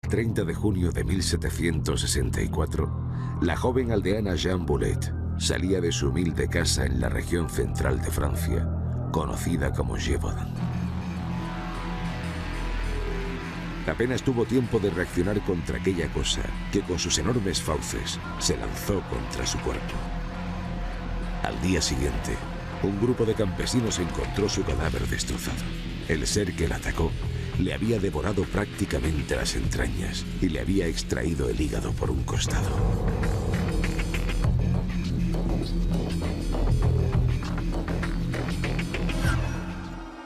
30 de junio de 1764, la joven aldeana Jeanne Boulet salía de su humilde casa en la región central de Francia, conocida como Gévaudan. Apenas tuvo tiempo de reaccionar contra aquella cosa que con sus enormes fauces se lanzó contra su cuerpo. Al día siguiente, un grupo de campesinos encontró su cadáver destrozado. El ser que la atacó le había devorado prácticamente las entrañas y le había extraído el hígado por un costado.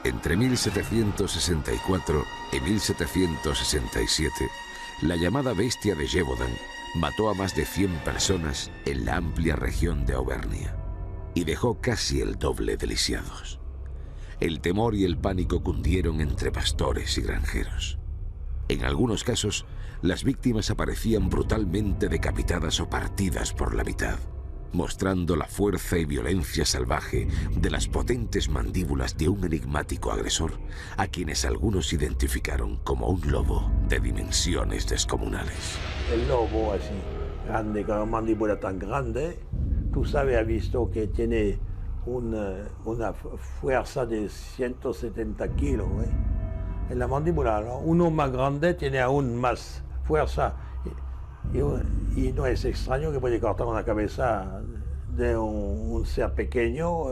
Entre 1764 y 1767, la llamada bestia de Gévaudan mató a más de 100 personas en la amplia región de Auvernia y dejó casi el doble de lisiados. El temor y el pánico cundieron entre pastores y granjeros. En algunos casos, las víctimas aparecían brutalmente decapitadas o partidas por la mitad, mostrando la fuerza y violencia salvaje de las potentes mandíbulas de un enigmático agresor, a quienes algunos identificaron como un lobo de dimensiones descomunales. El lobo así, grande, con una mandíbula tan grande, tú sabes, has visto que tiene una fuerza de 170 kilos, ¿eh? En la mandíbula, ¿no? Uno más grande tiene aún más fuerza y no es extraño que puede cortar una cabeza de un ser pequeño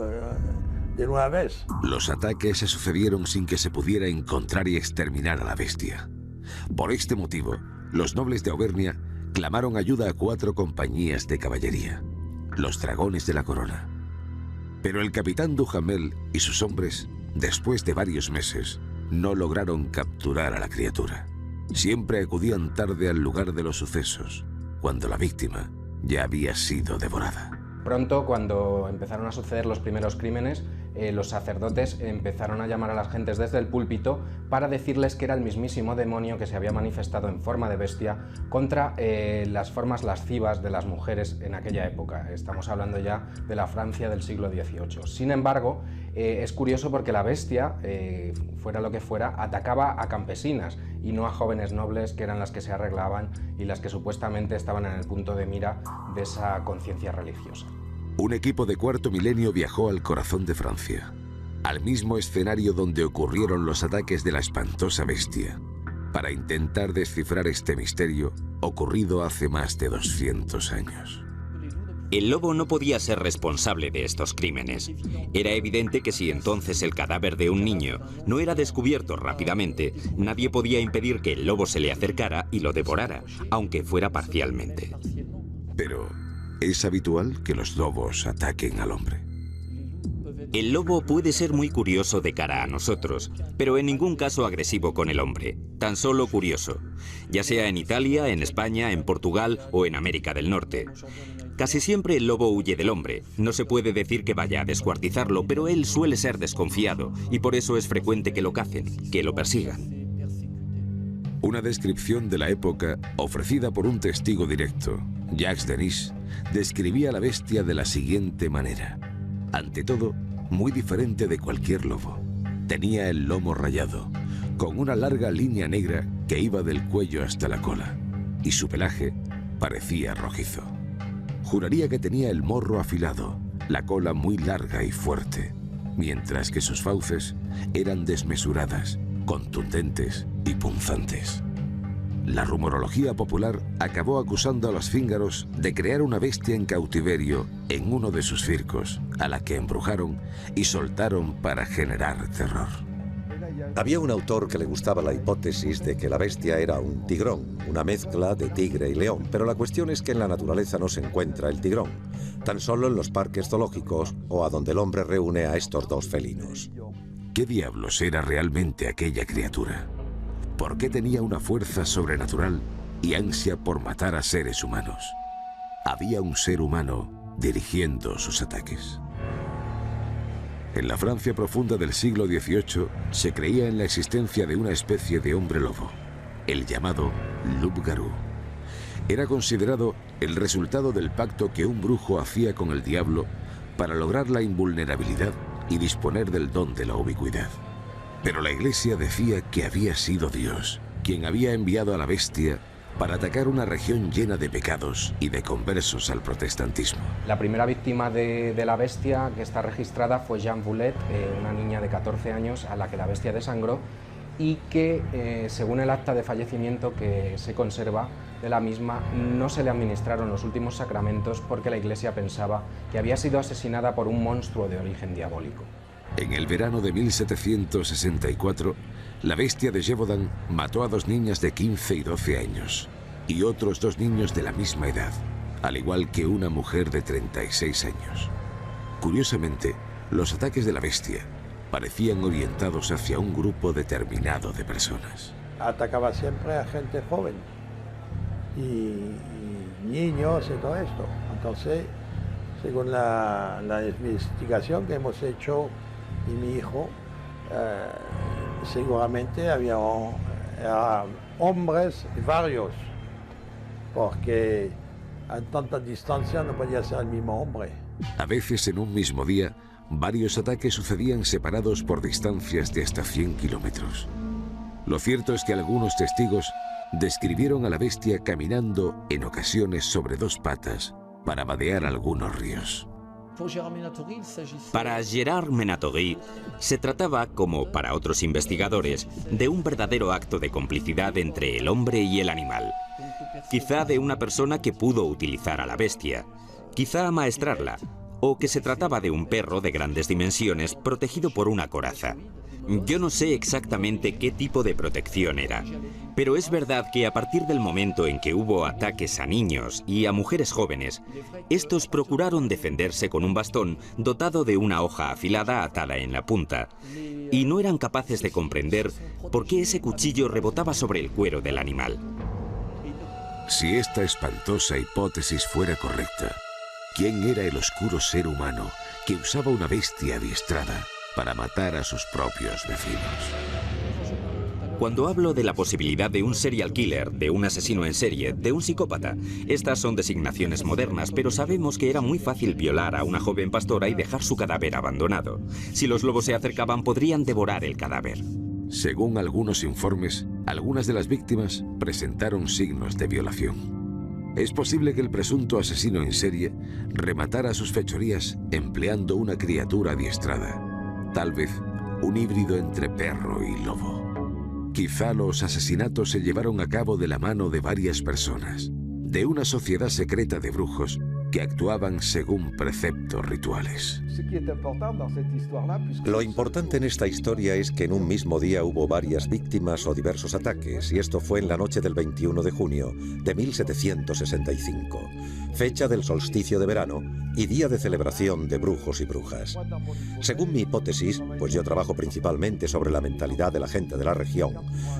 de una vez. Los ataques se sucedieron sin que se pudiera encontrar y exterminar a la bestia. Por este motivo, los nobles de Auvernia clamaron ayuda a 4 compañías de caballería, los dragones de la corona. Pero el capitán Duhamel y sus hombres, después de varios meses, no lograron capturar a la criatura. Siempre acudían tarde al lugar de los sucesos, cuando la víctima ya había sido devorada. Pronto, cuando empezaron a suceder los primeros crímenes, los sacerdotes empezaron a llamar a las gentes desde el púlpito para decirles que era el mismísimo demonio que se había manifestado en forma de bestia contra las formas lascivas de las mujeres en aquella época. Estamos hablando ya de la Francia del siglo XVIII. Sin embargo, es curioso porque la bestia, fuera lo que fuera, atacaba a campesinas y no a jóvenes nobles, que eran las que se arreglaban y las que supuestamente estaban en el punto de mira de esa conciencia religiosa. Un equipo de cuarto milenio viajó al corazón de Francia, al mismo escenario donde ocurrieron los ataques de la espantosa bestia, para intentar descifrar este misterio ocurrido hace más de 200 años. El lobo no podía ser responsable de estos crímenes. Era evidente que si entonces el cadáver de un niño no era descubierto rápidamente, nadie podía impedir que el lobo se le acercara y lo devorara, aunque fuera parcialmente. Pero ¿es habitual que los lobos ataquen al hombre? El lobo puede ser muy curioso de cara a nosotros, pero en ningún caso agresivo con el hombre, tan solo curioso, ya sea en Italia, en España, en Portugal o en América del Norte. Casi siempre el lobo huye del hombre. No se puede decir que vaya a descuartizarlo, pero él suele ser desconfiado y por eso es frecuente que lo cacen, que lo persigan. Una descripción de la época ofrecida por un testigo directo, Jacques Denis, describía a la bestia de la siguiente manera. Ante todo, muy diferente de cualquier lobo. Tenía el lomo rayado, con una larga línea negra que iba del cuello hasta la cola, y su pelaje parecía rojizo. Juraría que tenía el morro afilado, la cola muy larga y fuerte, mientras que sus fauces eran desmesuradas, contundentes y punzantes. La rumorología popular acabó acusando a los cíngaros de crear una bestia en cautiverio en uno de sus circos, a la que embrujaron y soltaron para generar terror. Había un autor que le gustaba la hipótesis de que la bestia era un tigrón, una mezcla de tigre y león, pero la cuestión es que en la naturaleza no se encuentra el tigrón, tan solo en los parques zoológicos o a donde el hombre reúne a estos dos felinos. ¿Qué diablos era realmente aquella criatura? ¿Por qué tenía una fuerza sobrenatural y ansia por matar a seres humanos? Había un ser humano dirigiendo sus ataques. En la Francia profunda del siglo XVIII se creía en la existencia de una especie de hombre lobo, el llamado loup-garou. Era considerado el resultado del pacto que un brujo hacía con el diablo para lograr la invulnerabilidad y disponer del don de la ubicuidad. Pero la Iglesia decía que había sido Dios quien había enviado a la bestia para atacar una región llena de pecados y de conversos al protestantismo. La primera víctima de la bestia que está registrada fue Jeanne Boulet, una niña de 14 años a la que la bestia desangró y que, según el acta de fallecimiento que se conserva de la misma, no se le administraron los últimos sacramentos porque la Iglesia pensaba que había sido asesinada por un monstruo de origen diabólico. En el verano de 1764, la bestia de Gévaudan mató a 2 niñas de 15 y 12 años y otros 2 niños de la misma edad, al igual que una mujer de 36 años. Curiosamente, los ataques de la bestia parecían orientados hacia un grupo determinado de personas. Atacaba siempre a gente joven y niños y todo esto. Entonces, según la investigación que hemos hecho y mi hijo, seguramente había hombres varios, porque a tanta distancia no podía ser el mismo hombre. A veces en un mismo día, varios ataques sucedían separados por distancias de hasta 100 kilómetros. Lo cierto es que algunos testigos describieron a la bestia caminando en ocasiones sobre 2 patas para vadear algunos ríos. Para Gérard Menatory se trataba, como para otros investigadores, de un verdadero acto de complicidad entre el hombre y el animal. Quizá de una persona que pudo utilizar a la bestia, quizá amaestrarla, o que se trataba de un perro de grandes dimensiones protegido por una coraza. Yo no sé exactamente qué tipo de protección era, pero es verdad que a partir del momento en que hubo ataques a niños y a mujeres jóvenes, estos procuraron defenderse con un bastón dotado de una hoja afilada atada en la punta, y no eran capaces de comprender por qué ese cuchillo rebotaba sobre el cuero del animal. Si esta espantosa hipótesis fuera correcta, ¿quién era el oscuro ser humano que usaba una bestia adiestrada para matar a sus propios vecinos? Cuando hablo de la posibilidad de un serial killer, de un asesino en serie, de un psicópata, estas son designaciones modernas, pero sabemos que era muy fácil violar a una joven pastora y dejar su cadáver abandonado. Si los lobos se acercaban, podrían devorar el cadáver. Según algunos informes, algunas de las víctimas presentaron signos de violación. Es posible que el presunto asesino en serie rematara sus fechorías empleando una criatura adiestrada, tal vez un híbrido entre perro y lobo. Quizá los asesinatos se llevaron a cabo de la mano de varias personas, de una sociedad secreta de brujos que actuaban según preceptos rituales. Lo importante en esta historia es que en un mismo día hubo varias víctimas o diversos ataques, y esto fue en la noche del 21 de junio de 1765, fecha del solsticio de verano y día de celebración de brujos y brujas. Según mi hipótesis, pues yo trabajo principalmente sobre la mentalidad de la gente de la región,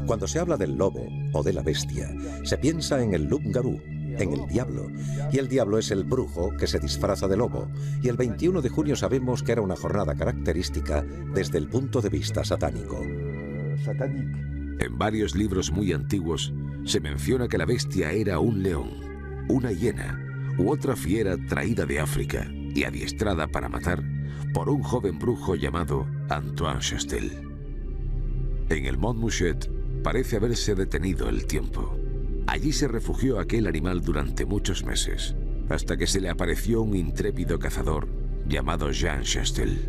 cuando se habla del lobo o de la bestia, se piensa en el loup-garou, en el diablo, y el diablo es el brujo que se disfraza de lobo, y el 21 de junio sabemos que era una jornada característica desde el punto de vista satánico. En varios libros muy antiguos se menciona que la bestia era un león, una hiena u otra fiera traída de África y adiestrada para matar por un joven brujo llamado Antoine Chastel. En el Mont Mouchet parece haberse detenido el tiempo. Allí se refugió aquel animal durante muchos meses, hasta que se le apareció un intrépido cazador llamado Jean Chastel.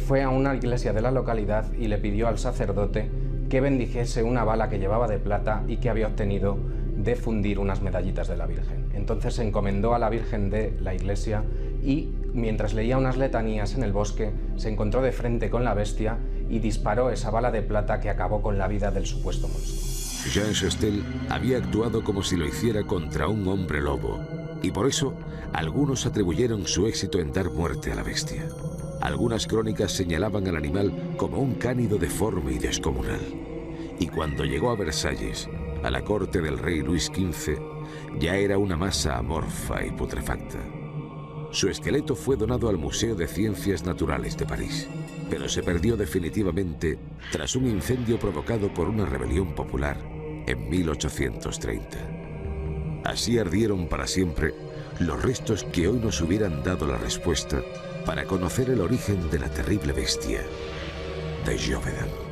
Fue a una iglesia de la localidad y le pidió al sacerdote que bendijese una bala que llevaba de plata y que había obtenido de fundir unas medallitas de la Virgen. Entonces se encomendó a la Virgen de la iglesia y, mientras leía unas letanías en el bosque, se encontró de frente con la bestia y disparó esa bala de plata que acabó con la vida del supuesto monstruo. Jean Chastel había actuado como si lo hiciera contra un hombre lobo, y por eso algunos atribuyeron su éxito en dar muerte a la bestia. Algunas crónicas señalaban al animal como un cánido deforme y descomunal. Y cuando llegó a Versalles, a la corte del rey Luis XV, ya era una masa amorfa y putrefacta. Su esqueleto fue donado al Museo de Ciencias Naturales de París, pero se perdió definitivamente tras un incendio provocado por una rebelión popular en 1830. Así ardieron para siempre los restos que hoy nos hubieran dado la respuesta para conocer el origen de la terrible bestia de Gévaudan.